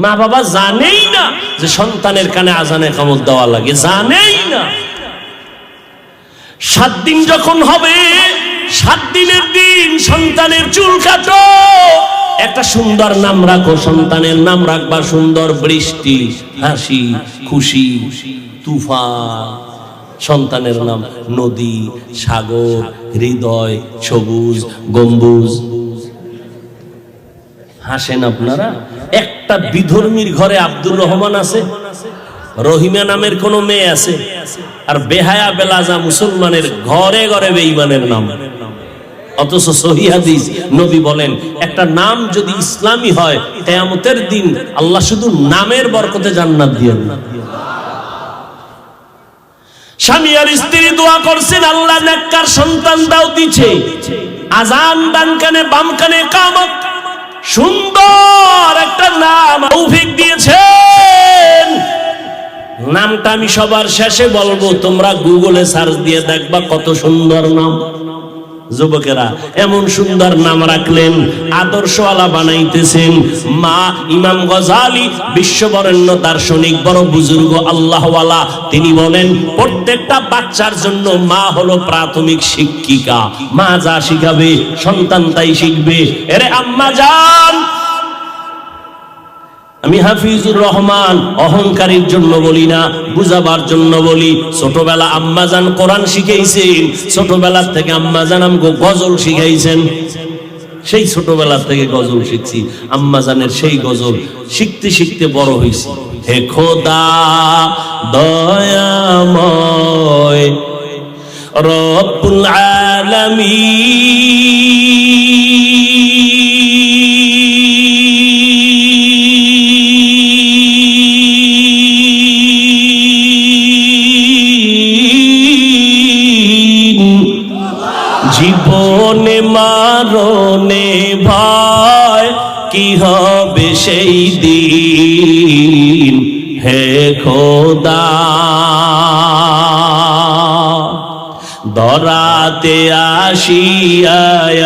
মা বাবা জানেই না যে সন্তানের কানে আজান একামত দেওয়া লাগে, জানেই না। 7 দিন যখন হবে, 7 দিনের দিন সন্তানের চুল কাটো, একটা সুন্দর নাম রাখো। সন্তানের নাম রাখবা সুন্দর, বৃষ্টি, হাসি, খুশি, তুফান। সন্তানের নাম নদী, সাগর, হৃদয়, সবুজ, গম্বুজ। হাসেন আপনারা? একটা বিধর্মীর ঘরে আব্দুর রহমান আছে, রহিমা নামের কোন মেয়ে আছে, আর বেহায়া বেলাজা মুসলমানের ঘরে ঘরে বেঈমানের নাম। অথচ সহিহ হাদিস নবী বলেন একটা নাম যদি ইসলামী হয় কিয়ামতের দিন আল্লাহ শুধু নামের বরকতে জান্নাত দিবেন। স্বামী আর স্ত্রী দোয়া করছেন, আল্লাহ নেককার সন্তান দাও, দিছে। আজান ডান কানে বাম কানে ইকামত, সুন্দর একটা নাম তৌফিক দিয়েছেন। নামটা আমি সবার শেষে বলবো, তোমরা গুগলে সার্চ দিয়ে দেখবা কত সুন্দর নাম। যুবকেরা এমন সুন্দর নাম রাখলেন, আদর্শওয়ালা বানাইতেছেন। মা ইমাম গজালি বিশ্ববরেণ্য দার্শনিক, বড় বুজুর্গ আল্লাহওয়ালা, তিনি বলেন প্রত্যেকটা বাচ্চার জন্য মা হলো প্রাথমিক শিক্ষিকা। মা যা শিখাবে সন্তান তাই শিখবে। এরে আম্মা জান, আমি হাফিজুর রহমান অহংকারের জন্য বলি না, বুঝাবার জন্য বলি। ছোটবেলা আম্মাজান কোরআন শিখাইছেন, ছোটবেলা থেকে আম্মাজান আমাকে গজল শিখাইছেন। সেই ছোটবেলা থেকে গজল শিখছি, আম্মাজানের সেই গজল শিখতে শিখতে বড় হয়েছি। হে খোদা দয়াময় রব্বুল আলামিন, জীবনে মারণে ভয় কি হবে সেই দিন, হে খোদা দরাতে আসিয়াজি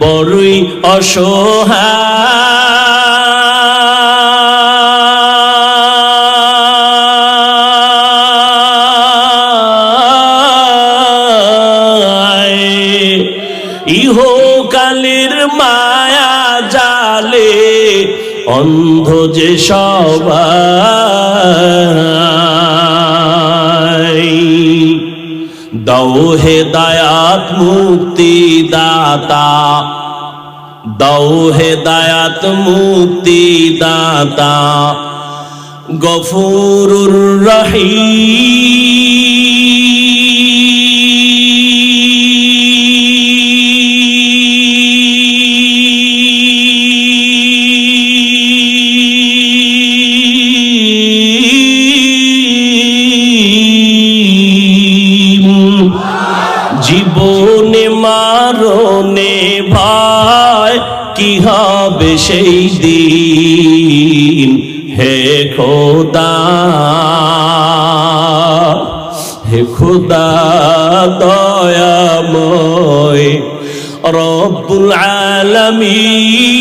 বড়ই অসহায়, ইহকালের মায়া জালে অন্ধ যে সবাই, দাও হেদায়াত মুক্তি দাতা, দাও হেদায়াত মুক্তি দাতা, গফুরুর রহিম, জীবনে মারণে ভয় কি হবে সেই দিন, হে খোদা খোদা দয়াময় রব্বুল আলামিন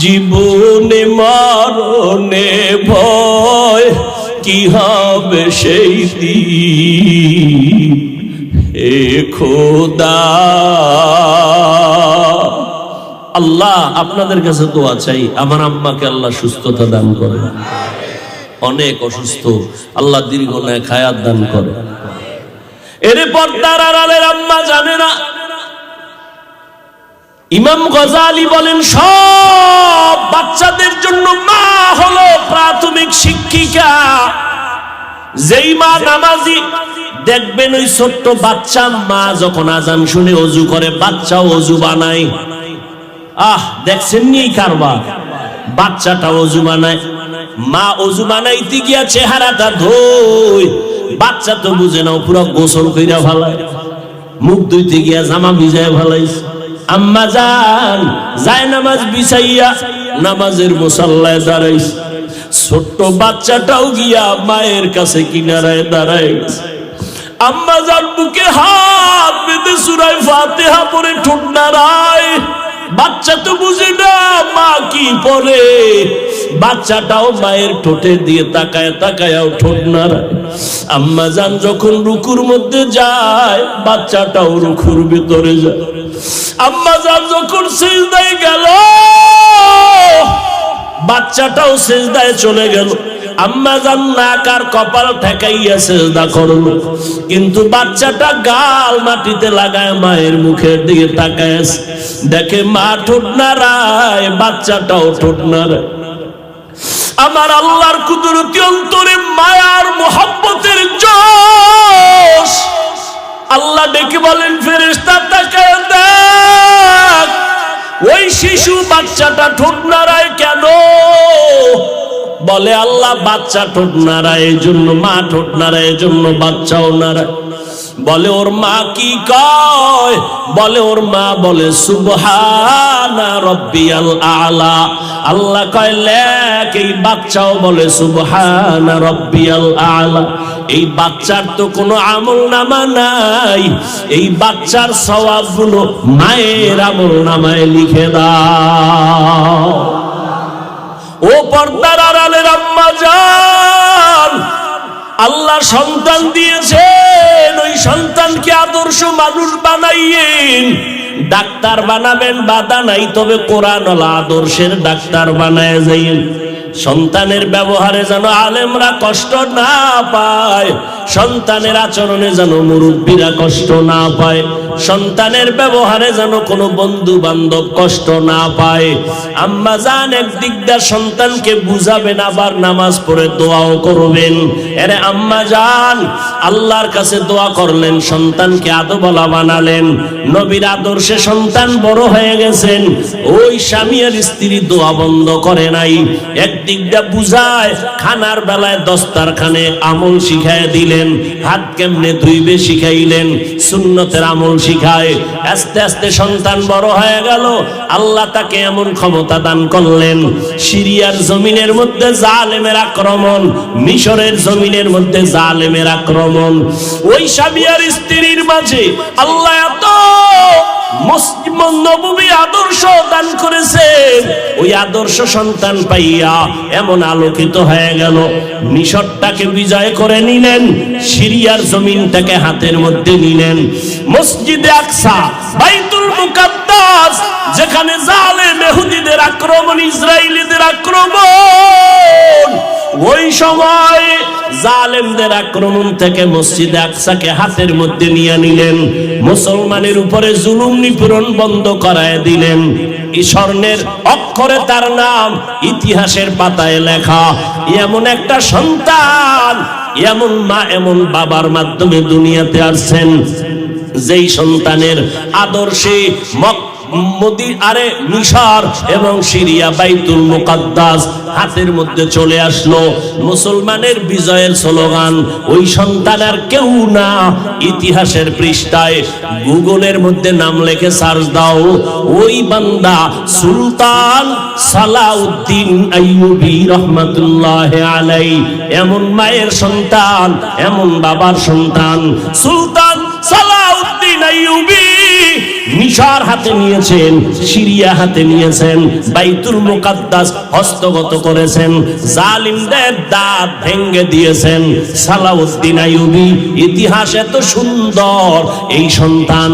জীবনে মরণে ভয় কি হবে সেই দিন হে খোদা আল্লাহ আপনাদের কাছে দোয়া চাই আমার আম্মাকে আল্লাহ সুস্থতা দান করে অনেক অসুস্থ আল্লাহ দীর্ঘ নেক হায়াত দান করে এর পর্দার আড়ালের আম্মা জানে না ইমাম গজালি বলেন সব বাচ্চাদের জন্য মা হলো প্রাথমিক শিক্ষিকা যেই মা নামাজি দেখবেন ওই ছোট্ট বাচ্চা মা যখন আজান শুনে ওযু করে বাচ্চা ওযু বানায় দেখছেন নি কারবার বাচ্চাটা ওযু বানায় মা ওযু বানাইতে গিয়া চেহারাটা ধোয় বাচ্চা তো বুঝে না পুরো গোসল কইরা ফেলায় মুখ ধুইতে গিয়া জামা ভিজায় ফেলাইছে আম্মা জান যায় নামাজ বিছাইয়া নামাজের মুসাল্লায় দাঁড়াইছে ছোট্ট বাচ্চাটাও গিয়া মায়ের কাছে কিনারায় দাঁড়ায় গেছে আম্মা জান বুকে হাত বেঁধে সূরা ফাতিহা পড়ে ঠোঁট নাড়ায় বাচ্চা তো বুঝে না মা কি পড়ে বাচ্চাটাও মায়ের ঠোঁটের দিয়ে তাকায় তাকায়ও ঠোঁট নাড়ায় আম্মা জান যখন রুকুর মধ্যে যায় বাচ্চাটাও রুকুর ভিতরে যায় আম্মা জান যখন সিজদায় গেল বাচ্চাটাও সিজদায় চলে গেল আম্মা জান নাক আর কপাল ঠেকাইয়া সিজদা করলো কিন্তু বাচ্চাটা গাল মাটিতে লাগায় মায়ের মুখের দিকে তাকায় দেখে মা ঠোঁট নাড়ায় বাচ্চাটাও ঠোঁট নাড়ায় আমার আল্লাহর কুদরতি অন্তরে মায়ার মোহাব্বতের জোশ আল্লাহ ডেকে বলেন ফেরেশতা তাকায় দেখ ওই শিশু বাচ্চাটা ঠোঁট নাড়ায় কেন বলে আল্লাহ বাচ্চা ঠোঁট নাড়ায় এই জন্য মা ঠোঁট নাড়ায় এই জন্য বাচ্চাও নাড়ায় বলে ওর মা কি কয় বলে ওর মা বলে সুবহানা রাব্বিয়াল আলা আল্লাহ কয় লেখ এই বাচ্চাও বলে সুবহানা রাব্বিয়াল আলা এই বাচ্চার তো কোনো আমলনামা নাই এই বাচ্চার সওয়াবগুলো মায়ের আমলনামায় লিখে দাও ও পর্দার আড়ালের আম্মা জান আল্লাহ সন্তান দিয়েছেন ওই সন্তানকে আদর্শ মানুষ বানাইয়েন ডাক্তার বানাবেন বাধা নাই তবে কোরআনওয়ালা আদর্শের ডাক্তার বানায় যাইয়েন সন্তানের ব্যবহারে যেন আলেমরা কষ্ট না পায় সন্তানের আচরণে যেন মুরব্বীরা কষ্ট না পায় সন্তানের ব্যবহারে যেন কোনো বন্ধু বান্ধব কষ্ট না পায় আম্মা জান একদিক দিয়ে সন্তানকে বুঝাবেন আবার নামাজ পড়ে দোয়াও করবেন আরে আম্মা জান আল্লাহর কাছে দোয়া করলেন সন্তানকে আদবওয়ালা বানালেন নবীর আদর্শে সন্তান বড় হয়ে গেছেন ওই স্বামী আর স্ত্রী দোয়া বন্ধ করে নাই একদিক দিয়ে বুঝায় খানার বেলায় দস্তারখানে আমল শিখায় দিলেন হাত কেমনে ধুইবে শিখাইলেন সুন্নতের আমল শিখায় আস্তে আস্তে সন্তান বড় হয়ে গেল আল্লাহ তাকে এমন ক্ষমতা দান করলেন সিরিয়ার জমিনের মধ্যে জালেমের আক্রমণ মিশরের জমিনের মধ্যে জালেমের আক্রমণ ওই স্বামী আর স্ত্রীর মাঝে আল্লাহ এত মুসলিম নববী আদর্শ দান করেছেন ওই আদর্শ সন্তান পাইয়া এমন আলোকিত হয়ে গেল মিশরটাকে বিজয় করে নিলেন সিরিয়ার জমিনটাকে হাতের মধ্যে নিলেন মসজিদে আকসা বাইতুল মুকাদ্দাস যেখানে জালেম ইহুদিদের আক্রমণ ইসরায়েলিদের আক্রমণ ওই সময় জালেমদের আক্রমণ থেকে মসজিদে আকসাকে হাতের মধ্যে নিয়ে নিলেন মুসলমানের উপরে জুলুম নিপীড়ন বন্ধ করায় দিলেন স্বর্ণের অক্ষরে তার নাম ইতিহাসের পাতায় লেখা এমন একটা সন্তান এমন মা এমন বাবার মাধ্যমে দুনিয়াতে আসছেন যেই সন্তানের আদর্শে মিশর এবং সিরিয়া বাইতুল মুকাদ্দাস হাতের মধ্যে চলে আসলো, মুসলমানের বিজয়ের স্লোগান, ওই সন্তান আর কেউ না। ইতিহাসের পৃষ্ঠায় গুগলের মধ্যে নাম লিখে সার্চ দাও, ওই বান্দা সুলতান সালাউদ্দিন আইয়ুবী রাহমাতুল্লাহি আলাইহি। এমন মায়ের সন্তান, এমন বাবার সন্তান সুলতান সালাউদ্দিন আইয়ুবী মিশর হাতে নিয়েছেন, সিরিয়া হাতে নিয়েছেন, বাইতুল মুকাদ্দাস হস্তগত করেছেন, জালিমদের দাঁত ভেঙে দিয়েছেন। সালাউদ্দিন আইয়ুবী ইতিহাস এত সুন্দর, এই সন্তান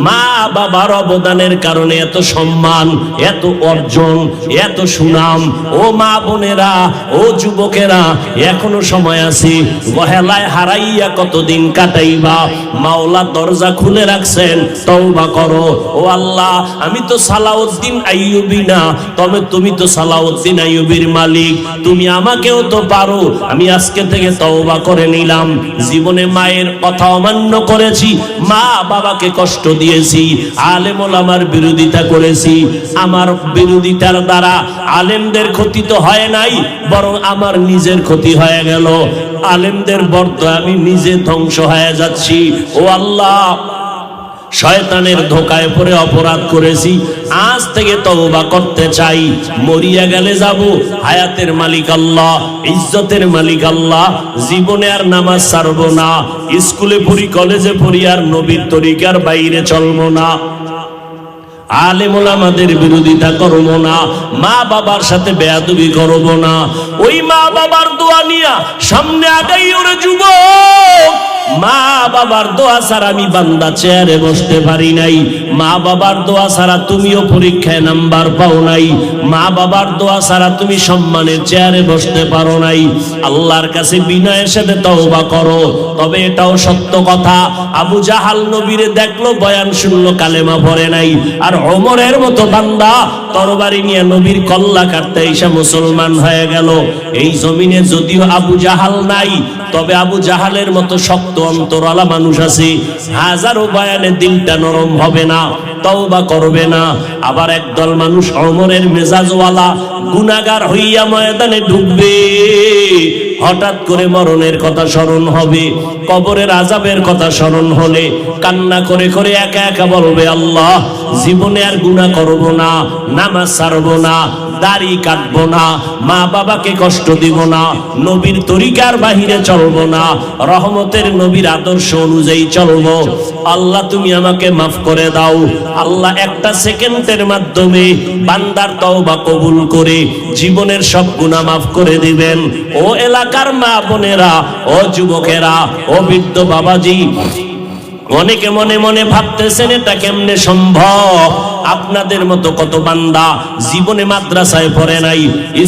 মা বাবার অবদানের কারণে এত সম্মান, এত অর্জন, এত সুনাম। ও মা বোনেরা, ও যুবকেরা, এখনো সময় আছে। বহেলায় হারাইয়া কতদিন কাটাইবা, মাওলা দরজা খুলে রাখছেন, তওবা করো। ও আল্লাহ, আমি তো সালাউদ্দিন আইয়ুবী না, তবে তুমি তো সালাউদ্দিন আইয়ুবীর মালিক, তুমি আমাকেও তো পারো। আমি আজকে থেকে তওবা করে নিলাম। জীবনে মায়ের কথা অমান্য করেছি, মা বাবাকে কষ্ট দিয়েছি, আলেম ওলামার বিরোধিতা করেছি। আমার বিরোধিতার দ্বারা আলেমদের ক্ষতি তো হয় নাই, বরং আমার নিজের ক্ষতি হয়ে গেল। আলেমদের বর্ত আমি নিজে ধ্বংস হয়ে যাচ্ছি। ও আল্লাহ, শয়তানের ধোকায় পড়ে অপরাধ করেছি, আজ থেকে তওবা করতে চাই। মরিয়া গেলে যাব, হায়াতের মালিক আল্লাহ, ইজ্জতের মালিক আল্লাহ। জীবনে আর নামাজ ছাড়বো না, স্কুলে পড়ি, কলেজে পড়ি, আর নবীর তরিকার বাইরে চলবো না। আলেম ওলামাদের বিরোধিতা করব না, মা বাবার সাথে বেয়াদবি করব না। ওই মা বাবার দোয়া নিয়া সামনে আগাই ওরে যুবক। মা বাবার দোয়া ছাড়া আমি বান্দা চেয়ারে বসতে পারি নাই। মা বাবার দোয়া ছাড়া তুমিও পরীক্ষায় নাম্বার পাও নাই। মা বাবার দোয়া ছাড়া তুমি সম্মানের চেয়ারে বসতে পারো নাই। আল্লাহর কাছে বিনয়ের সাথে তওবা করো। তবে এটাও সত্য কথা, আবু জাহাল নবীরে দেখলো, বয়ান শুনলো, কালেমা পড়ে নাই। আর ওমরের মতো বান্দা তরবারি নিয়ে নবীর কল্লা কাটতে এসে মুসলমান হয়ে গেল। এই জমিনে যদিও আবু জাহাল নাই, তবে আবু জাহালের মতো শক্ত অন্তরওয়ালা মানুষ আছে। হাজারো বয়ানে দিলটা নরম হবে না, তওবা করবে না। আবার একদল মানুষ ওমরের মেজাজওয়ালা, গুনাহগার হইয়া ময়দানে ঢুকবে। হঠাৎ করে মরণের কথা স্মরণ হবে, কবরের আযাবের কথা স্মরণ হলে কান্না করে করে একা একা বলবে, আল্লাহ, জীবনে আর গুনাহ করব না, নামাজ ছাড়ব না, দাড়ি কাটবো না, মা বাবাকে কষ্ট দিব না, নবীর তরিকার বাহিরে চলবো না, রহমতের নবীর আদর্শ অনুযায়ী চলবো। আল্লাহ, তুমি আমাকে মাফ করে দাও। আল্লাহ একটা সেকেন্ডের মাধ্যমে বান্দার তওবা কবুল করে জীবনের সব গুনাহ মাফ করে দিবেন। ও এলাকার মা বোনেরা, ও যুবকেরা, ও বৃদ্ধ বাবাজি, অনেকে মনে মনে ভাবতেছেন এটা কেমনে সম্ভব। আপনাদের মতো কত বান্দা জীবনে মাদ্রাসায় পড়ে নাই,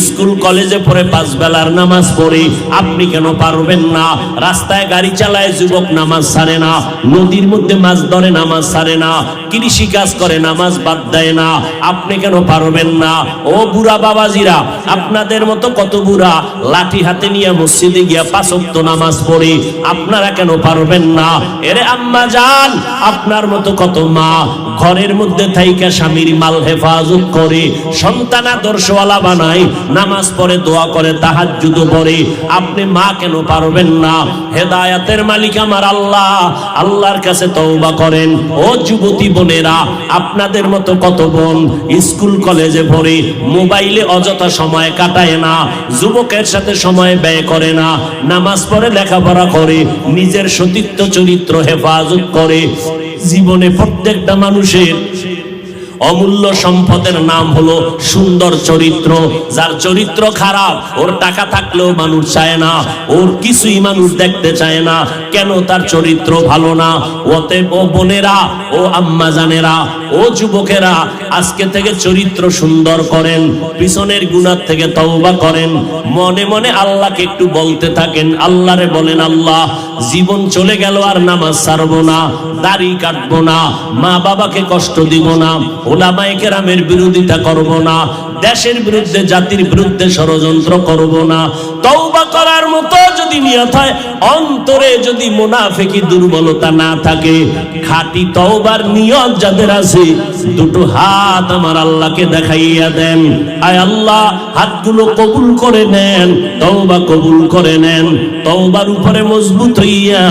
স্কুল কলেজে পড়ে 5 বেলার নামাজ পড়ে, আপনি কেন পারবেন না? রাস্তায় গাড়ি চালায় যুবক, নামাজ ছাড়ে না। নদীর মধ্যে মাছ ধরে, নামাজ ছাড়ে না। কৃষি কাজ করে, নামাজ বাদ দেয় না। আপনি কেন পারবেন না? ও বুড়া বাবাজিরা, আপনাদের মতো কত বুড়া লাঠি হাতে নিয়ে মসজিদে গিয়া 5 ওয়াক্ত নামাজ পড়ে, আপনারা কেন পারবেন না? এরে আম্মা জান, আপনার মতো কত মা ঘরের মধ্যে থাইকা স্বামীর মাল হেফাজত করে, সন্তান আদর্শওয়ালা বানায়, নামাজ পড়ে, দোয়া করে, তাহাজ্জুদ পড়ে, আপনি মা কেন পারবেন না? হেদায়েতের মালিক আমার আল্লাহ, আল্লাহর কাছে তওবা করেন। ও যুবতী বোনেরা, আপনাদের মতো কত বোন স্কুল কলেজে পড়ে, মোবাইলে অযথা সময় কাটায় না, যুবকের সাথে সময় ব্যয় করে না, নামাজ পড়ে, লেখাপড়া করে, নিজের সতীত্ব চরিত্র হেফাজত করে। জীবনে প্রত্যেকটা মানুষের অমূল্য সম্পদের নাম হলো সুন্দর চরিত্র। যার চরিত্র খারাপ, ওর টাকা থাকলেও মানুষ চায় না, ওর কিছুই মানুষ দেখতে চায় না। কেন? তার চরিত্র ভালো না। অতএব ও বোনেরা, ও আম্মা জানেরা, ও যুবকেরা, আজকে থেকে চরিত্র সুন্দর করেন, পিছনের গুনাহ থেকে তওবা করেন। মনে মনে আল্লাহকে একটু বলতে থাকেন, আল্লাহরে বলেন, আল্লাহ, জীবন চলে গেল, আর নামাজ ছাড়বো না, দাড়ি কাটবো না, মা বাবাকে কষ্ট দিব না। ও উলামায়ে কেরামের বিরোধিতা করব না, দেশের বিরুদ্ধে জাতির বিরুদ্ধে ষড়যন্ত্র করব না। তওবা করার মতো যদি নিয়ত হয়, অন্তরে যদি মুনাফিকি দুর্বলতা না থাকে, খাঁটি তওবার নিয়ত যাদের আছে, দুটো হাত আমার আল্লাহকে দেখাইয়া দেন। আয় আল্লাহ, হাতগুলো কবুল করে নেন, তওবা কবুল করে নেন। তওবার উপরে মজবুত হইয়া